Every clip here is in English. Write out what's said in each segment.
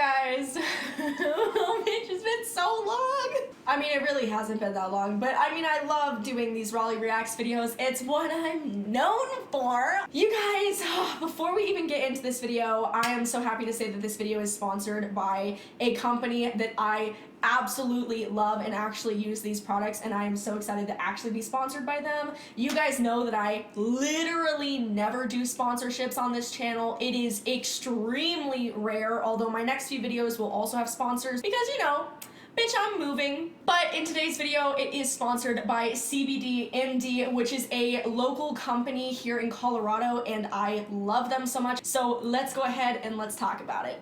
guys. It's just been so long. I mean, it really hasn't been that long, but I mean, I love doing these Raleigh Reacts videos. It's what I'm known for. You guys, before we even get into this video, I am so happy to say that this video is sponsored by a company that I absolutely love and actually use these products, and I am so excited to actually be sponsored by them. You guys know that I literally never do sponsorships on this channel. It is extremely rare, although my next few videos will also have sponsors because, you know, bitch, I'm moving. But in today's video, it is sponsored by CBD MD, which is a local company here in Colorado, and I love them so much. So let's go ahead and let's talk about it.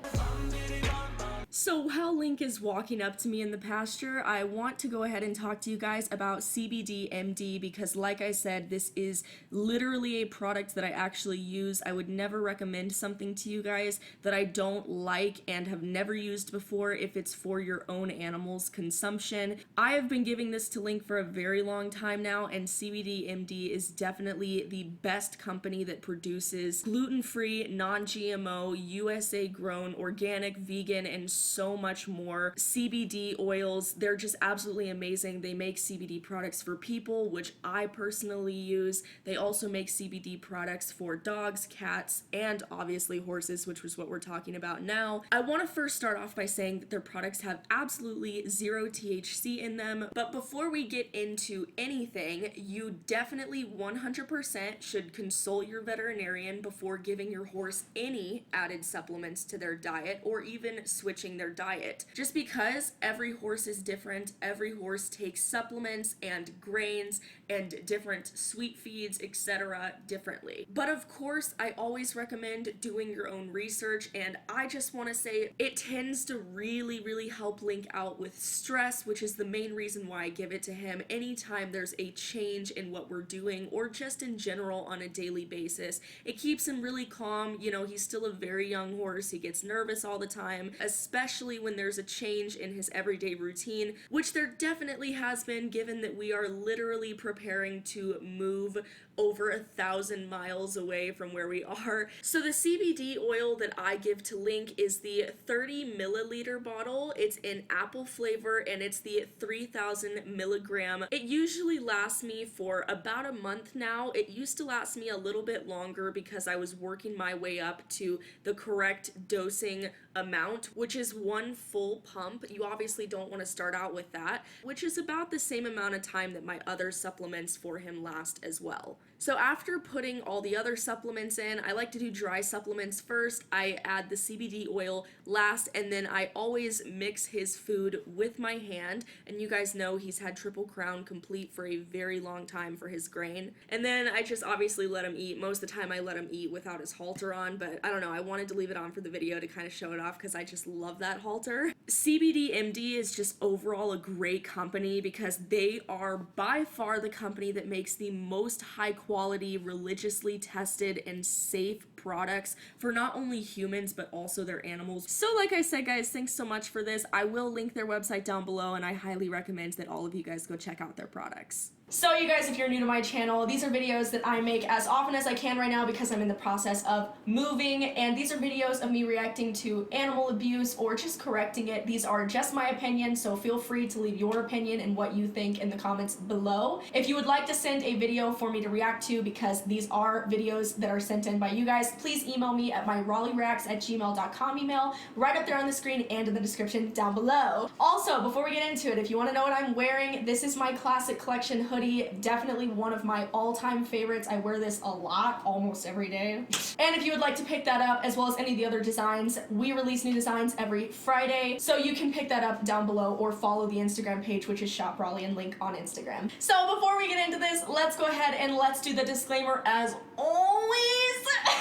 So while Link is walking up to me in the pasture, I want to go ahead and talk to you guys about CBD MD because, like I said, this is literally a product that I actually use. I would never recommend something to you guys that I don't like and have never used before if it's for your own animal's consumption. I have been giving this to Link for a very long time now, and CBD MD is definitely the best company that produces gluten-free, non-GMO, USA-grown, organic, vegan, and so much more CBD oils. They're just absolutely amazing. They make CBD products for people, which I personally use. They also make CBD products for dogs, cats, and obviously horses, which was what we're talking about now. I want to first start off by saying that their products have absolutely zero THC in them, but before we get into anything, you definitely 100% should consult your veterinarian before giving your horse any added supplements to their diet or even switching their diet. Just because every horse is different, every horse takes supplements and grains and different sweet feeds, etc. differently. But of course, I always recommend doing your own research, and I just want to say it tends to really help Link out with stress, which is the main reason why I give it to him anytime there's a change in what we're doing or just in general on a daily basis. It keeps him really calm. You know, he's still a very young horse. He gets nervous all the time, especially when there's a change in his everyday routine, which there definitely has been, given that we are literally preparing to move over 1,000 miles away from where we are. So the CBD oil that I give to Link is the 30 milliliter bottle. It's in apple flavor and it's the 3,000 milligram. It usually lasts me for about a month now. It used to last me a little bit longer because I was working my way up to the correct dosing amount, which is one full pump. You obviously don't want to start out with that, which is about the same amount of time that my other supplements for him last as well. So after putting all the other supplements in, I like to do dry supplements first. I add the CBD oil last, and then I always mix his food with my hand. And you guys know he's had Triple Crown Complete for a very long time for his grain. And then I just obviously let him eat. Most of the time I let him eat without his halter on, but I don't know, I wanted to leave it on for the video to kind of show it off because I just love that halter. CBD MD is just overall a great company because they are by far the company that makes the most high quality, religiously tested, and safe products for not only humans but also their animals. So like I said, guys, thanks so much for this. I will link their website down below, and I highly recommend that all of you guys go check out their products. So you guys, if you're new to my channel, these are videos that I make as often as I can right now because I'm in the process of moving, and these are videos of me reacting to animal abuse or just correcting it. These are just my opinion, so feel free to leave your opinion and what you think in the comments below. If you would like to send a video for me to react to, because these are videos that are sent in by you guys, please email me at my raleighreacts@gmail.com email right up there on the screen and in the description down below. Also, before we get into it, if you want to know what I'm wearing, this is my classic collection hoodie, definitely one of my all-time favorites. I wear this a lot, almost every day. And if you would like to pick that up, as well as any of the other designs, we release new designs every Friday, so you can pick that up down below or follow the Instagram page, which is Shop Raleigh, and link on Instagram. So before we get into this, let's go ahead and let's do the disclaimer as always.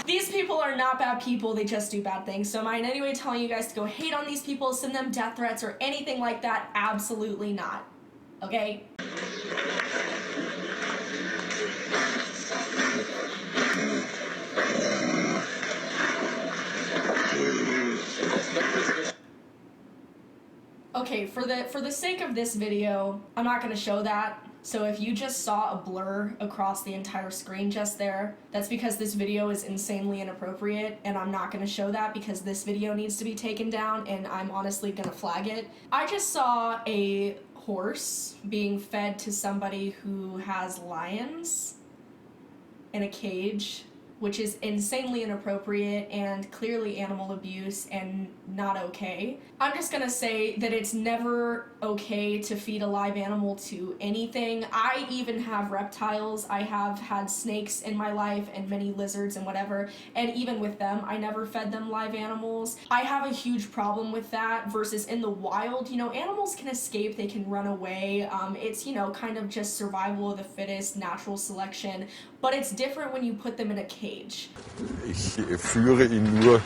These people are not bad people, they just do bad things. So am I in any way telling you guys to go hate on these people, send them death threats, or anything like that? Absolutely not. Okay? Okay, for the sake of this video, I'm not gonna show that. So if you just saw a blur across the entire screen just there, that's because this video is insanely inappropriate, and I'm not gonna show that because this video needs to be taken down, and I'm honestly gonna flag it. I just saw a horse being fed to somebody who has lions in a cage, which is insanely inappropriate and clearly animal abuse and not okay. I'm just gonna say that it's never okay to feed a live animal to anything. I even have reptiles. I have had snakes in my life and many lizards and whatever, and even with them, I never fed them live animals. I have a huge problem with that versus in the wild, you know, animals can escape, they can run away. It's, you know, kind of just survival of the fittest, natural selection, but it's different when you put them in a cage. Ich führe ihn nur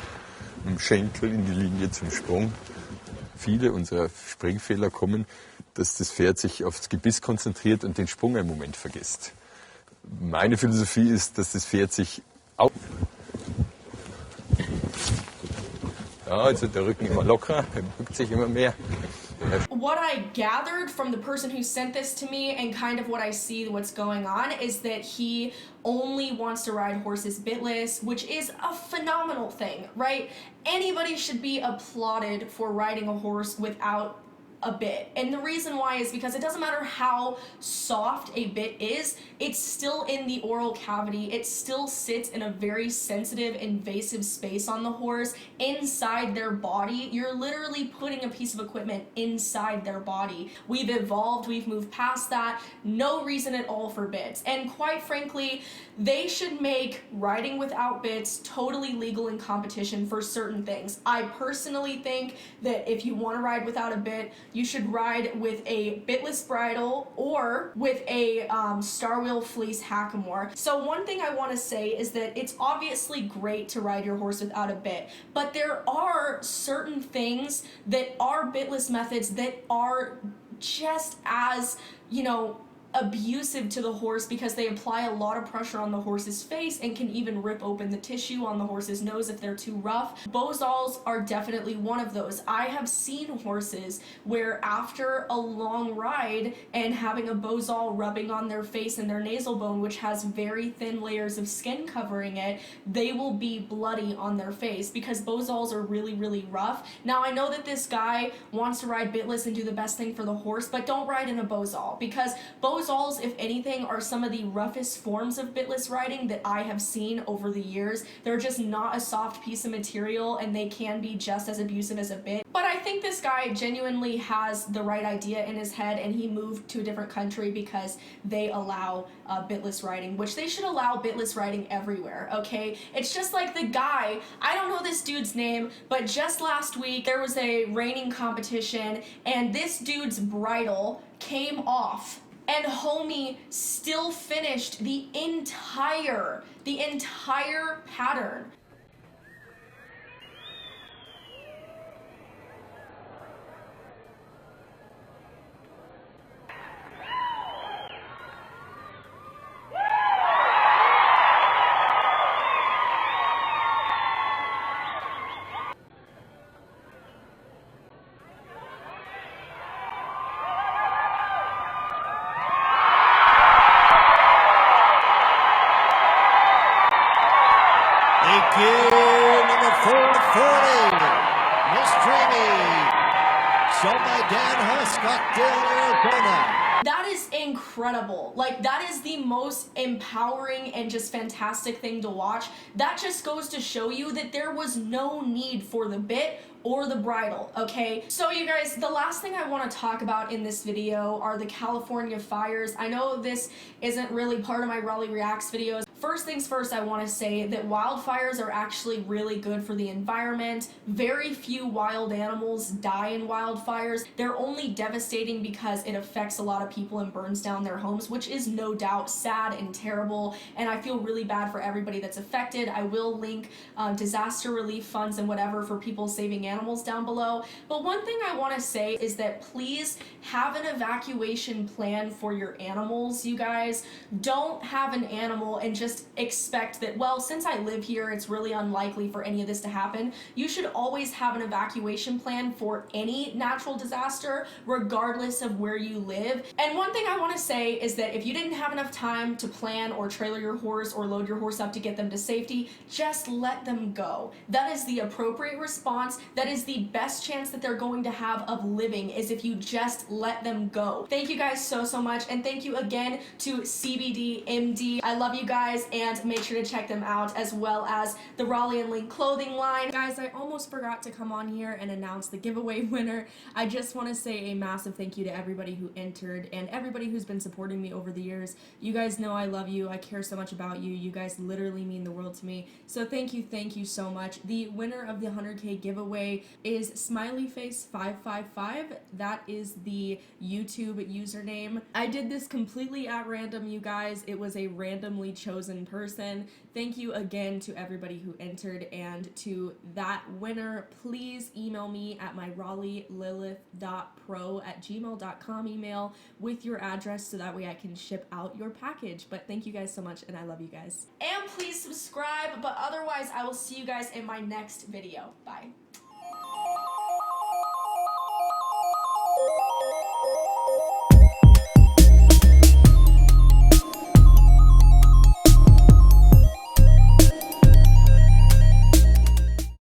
im Schenkel in die Linie zum Sprung. Viele unserer Springfehler kommen, dass das Pferd sich aufs Gebiss konzentriert und den Sprung einen Moment vergisst. Meine Philosophie ist, dass das Pferd sich auf... Ja, also der Rücken immer locker, er bückt sich immer mehr. What I gathered from the person who sent this to me and kind of what I see what's going on is that he only wants to ride horses bitless, which is a phenomenal thing, right? Anybody should be applauded for riding a horse without a bit. And the reason why is because it doesn't matter how soft a bit is, it's still in the oral cavity. It still sits in a very sensitive, invasive space on the horse, inside their body. You're literally putting a piece of equipment inside their body. We've evolved, we've moved past that. No reason at all for bits. And quite frankly, they should make riding without bits totally legal in competition for certain things. I personally think that if you want to ride without a bit, you should ride with a bitless bridle or with a Star Wheel Fleece Hackamore. So one thing I want to say is that it's obviously great to ride your horse without a bit, but there are certain things that are bitless methods that are just as, you know, abusive to the horse because they apply a lot of pressure on the horse's face and can even rip open the tissue on the horse's nose if they're too rough. Bozols are definitely one of those. I have seen horses where after a long ride and having a bozol rubbing on their face and their nasal bone, which has very thin layers of skin covering it, they will be bloody on their face because bozols are really, really rough. Now I know that this guy wants to ride bitless and do the best thing for the horse, but don't ride in a bozol because bozols, if anything, are some of the roughest forms of bitless riding that I have seen over the years. They're just not a soft piece of material and they can be just as abusive as a bit. But I think this guy genuinely has the right idea in his head and he moved to a different country because they allow bitless riding, which they should allow bitless riding everywhere, okay? It's just like the guy, I don't know this dude's name, but just last week there was a reining competition and this dude's bridle came off. And homie still finished the entire pattern. Thank you, number 440, Miss Dreamy, shown by Dan Husk, Scottsdale, Arizona. That is incredible. Like, that is the most empowering and just fantastic thing to watch. That just goes to show you that there was no need for the bit or the bridle, okay? So you guys, the last thing I want to talk about in this video are the California fires. I know this isn't really part of my Raleigh Reacts videos. First things first, I want to say that wildfires are actually really good for the environment. Very few wild animals die in wildfires. They're only devastating because it affects a lot of people and burns down their homes, which is no doubt sad and terrible, and I feel really bad for everybody that's affected. I will link disaster relief funds and whatever for people saving animals down below. But one thing I want to say is that please have an evacuation plan for your animals, you guys. Don't have an animal and just just expect that, well, since I live here, it's really unlikely for any of this to happen. You should always have an evacuation plan for any natural disaster, regardless of where you live. And one thing I want to say is that if you didn't have enough time to plan or trailer your horse or load your horse up to get them to safety, just let them go. That is the appropriate response. That is the best chance that they're going to have of living, is if you just let them go. Thank you guys so much, and thank you again to CBD MD. I love you guys, and make sure to check them out, as well as the Raleigh and Link clothing line. Guys, I almost forgot to come on here and announce the giveaway winner. I just want to say a massive thank you to everybody who entered and everybody who's been supporting me over the years. You guys know I love you. I care so much about you. You guys literally mean the world to me. So thank you so much. The winner of the 100K giveaway is smileyface555. That is the YouTube username. I did this completely at random, you guys. It was a randomly chosen person. Thank you again to everybody who entered, and to that winner, please email me at my raleighlilith.pro@gmail.com email with your address, so that way I can ship out your package. But thank you guys so much, and I love you guys. And please subscribe, but otherwise I will see you guys in my next video. Bye.